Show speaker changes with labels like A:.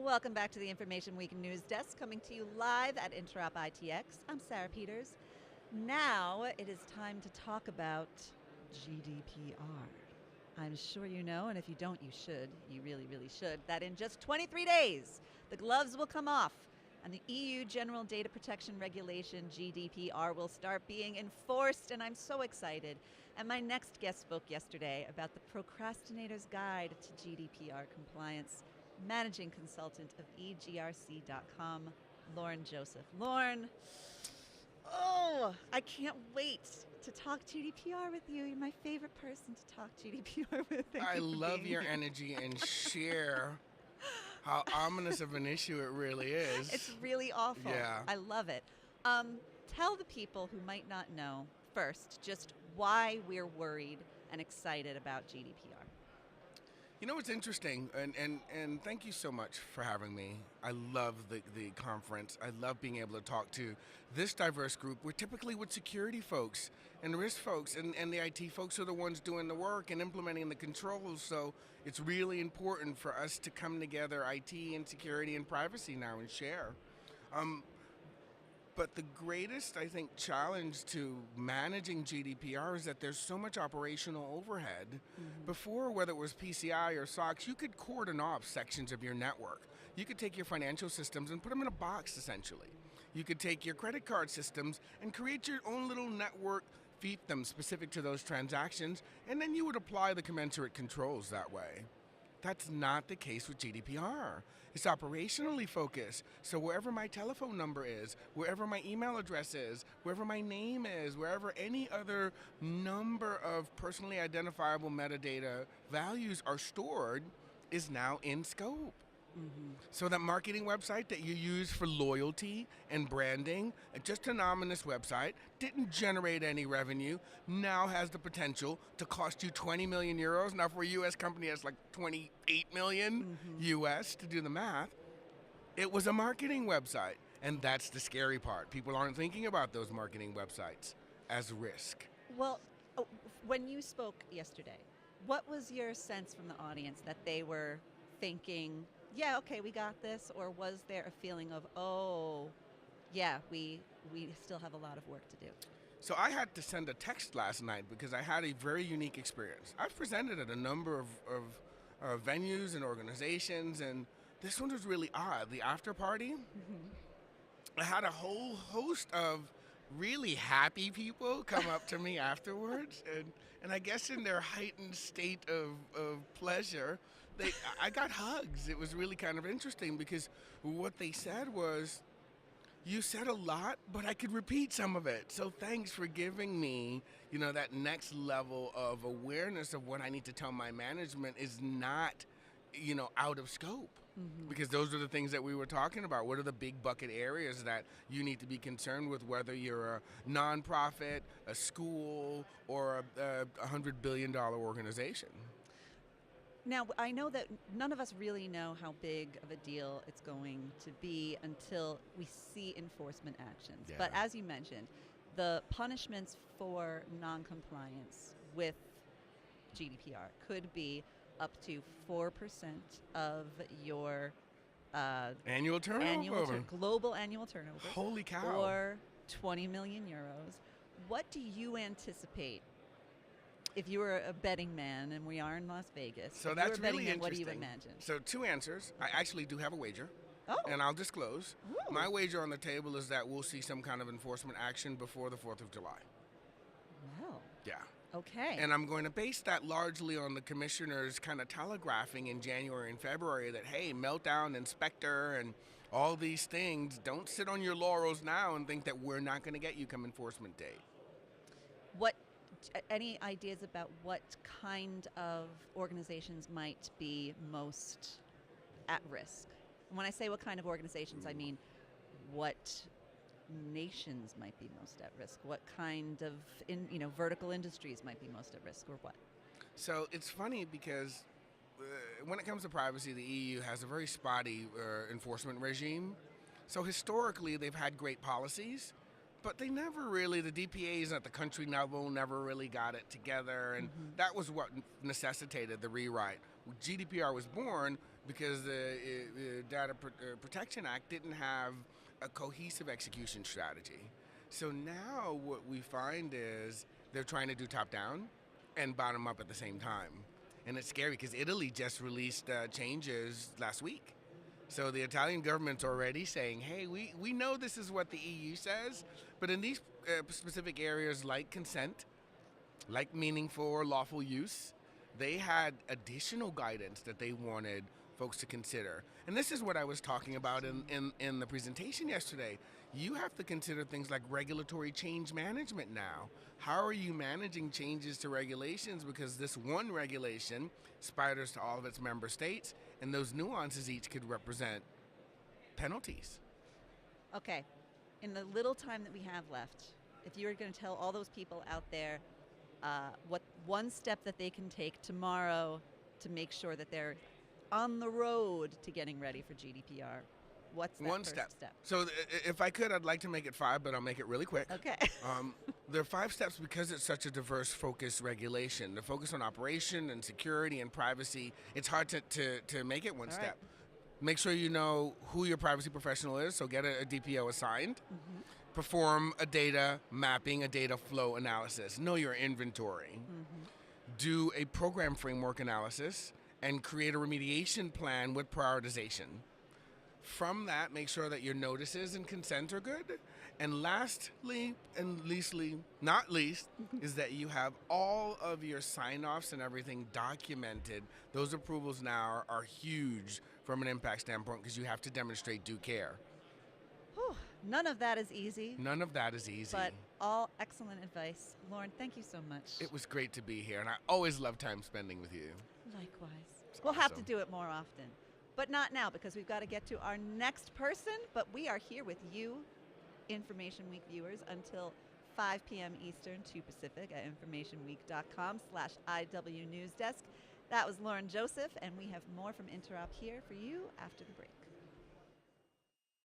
A: Welcome back to the Information Week News Desk, coming to you live at Interop ITX. I'm Sarah Peters. Now it is time to talk about GDPR. I'm sure you know, and if you don't, you should. You really, really should. That in just 23 days, the gloves will come off, and the EU General Data Protection Regulation, GDPR, will start being enforced, and I'm so excited. And my next guest spoke yesterday about the Procrastinator's Guide to GDPR Compliance, managing consultant of egrc.com, Lorne Joseph. Lorne, I can't wait to talk GDPR with you. You're my favorite person to talk GDPR with.
B: I love your energy and share how ominous of an issue it really is.
A: It's really awful.
B: Yeah.
A: I love it. Tell the people who might not know first just why we're worried and excited about GDPR.
B: You know, it's interesting, and thank you so much for having me. I love the conference. I love being able to talk to this diverse group. We're typically with security folks and risk folks, and the IT folks are the ones doing the work and implementing the controls, so it's really important for us to come together, IT and security and privacy now, and share. But the greatest, I think, challenge to managing GDPR is that there's so much operational overhead. Before, whether it was PCI or SOX, you could cordon off sections of your network. You could take your financial systems and put them in a box, essentially. You could take your credit card systems and create your own little network, fiefdom specific to those transactions, and then you would apply the commensurate controls that way. That's not the case with GDPR. It's operationally focused. So wherever my telephone number is, wherever my email address is, wherever my name is, wherever any other number of personally identifiable metadata values are stored is now in scope. So that marketing website that you use for loyalty and branding, just an ominous website, didn't generate any revenue, now has the potential to cost you 20 million euros. Now for a US company, that's like 28 million US to do the math. It was a marketing website, and that's the scary part. People aren't thinking about those marketing websites as risk.
A: Well, when you spoke yesterday, what was your sense from the audience that they were thinking, yeah, okay, we got this, or was there a feeling of, oh, yeah, we still have a lot of work to do?
B: So I had to send a text last night because I had a very unique experience. I've presented at a number of venues and organizations, and this one was really odd. The after party, I had a whole host of really happy people come up to me afterwards, and I guess in their heightened state of pleasure, I got hugs. It was really kind of interesting because what they said was, you said a lot, but I could repeat some of it. So thanks for giving me, that next level of awareness of what I need to tell my management is not, out of scope. Because those are the things that we were talking about. What are the big bucket areas that you need to be concerned with, whether you're a nonprofit, a school, or a $100 billion organization?
A: Now, I know that none of us really know how big of a deal it's going to be until we see enforcement actions.
B: Yeah.
A: But as you mentioned, the punishments for noncompliance with GDPR could be up to 4% of your
B: Annual turnover.
A: global annual turnover.
B: Holy cow.
A: Or 20 million euros. What do you anticipate if you were a betting man, and we are in Las Vegas?
B: So
A: if
B: that's
A: you were a betting
B: really
A: man,
B: interesting.
A: what do you imagine?
B: So 2 answers. I actually do have a wager.
A: Oh.
B: And I'll disclose.
A: Ooh.
B: My wager on the table is that we'll see some kind of enforcement action before the 4th of July.
A: Wow.
B: Yeah.
A: Okay.
B: And I'm going to base that largely on the commissioners kind of telegraphing in January and February that, hey, Meltdown, Inspector, and all these things, don't sit on your laurels now and think that we're not going to get you come enforcement day.
A: Any ideas about what kind of organizations might be most at risk? And when I say what kind of organizations, I mean what nations might be most at risk? What kind of vertical industries might be most at risk, or what?
B: So it's funny because when it comes to privacy, the EU has a very spotty enforcement regime. So historically, they've had great policies, but they never really, the DPAs at the country level never really got it together, and that was what necessitated the rewrite. GDPR was born because the Protection Act didn't have a cohesive execution strategy. So now what we find is they're trying to do top down and bottom up at the same time. And it's scary because Italy just released changes last week. So the Italian government's already saying, hey, we know this is what the EU says, but in these specific areas like consent, like meaningful or lawful use, they had additional guidance that they wanted folks to consider. And this is what I was talking about in the presentation yesterday. You have to consider things like regulatory change management now. How are you managing changes to regulations? Because this one regulation spiders to all of its member states, and those nuances each could represent penalties.
A: Okay, in the little time that we have left, if you were going to tell all those people out there what one step that they can take tomorrow to make sure that they're on the road to getting ready for GDPR, what's that
B: One
A: first step?
B: So if I could, I'd like to make it 5, but I'll make it really quick.
A: Okay.
B: There are 5 steps because it's such a diverse, focused regulation. The focus on operation and security and privacy, it's hard to make it one
A: All
B: step.
A: right.
B: Make sure you know who your privacy professional is, so get a DPO assigned.
A: Mm-hmm.
B: Perform a data mapping, a data flow analysis. Know your inventory.
A: Mm-hmm.
B: Do a program framework analysis and create a remediation plan with prioritization. From that, make sure that your notices and consent are good. And lastly, and not least, is that you have all of your sign-offs and everything documented. Those approvals now are huge from an impact standpoint because you have to demonstrate due care.
A: Whew, none of that is easy.
B: None of that is easy.
A: But all excellent advice. Lorne, thank you so much.
B: It was great to be here, and I always love time spending with you.
A: Likewise.
B: It's
A: We'll have to
B: awesome.
A: do it more often. But not now, because we've got to get to our next person. But we are here with you, Information Week viewers, until 5 p.m. Eastern, 2 Pacific at informationweek.com/IW News Desk. That was Lauren Joseph, and we have more from Interop here for you after the break.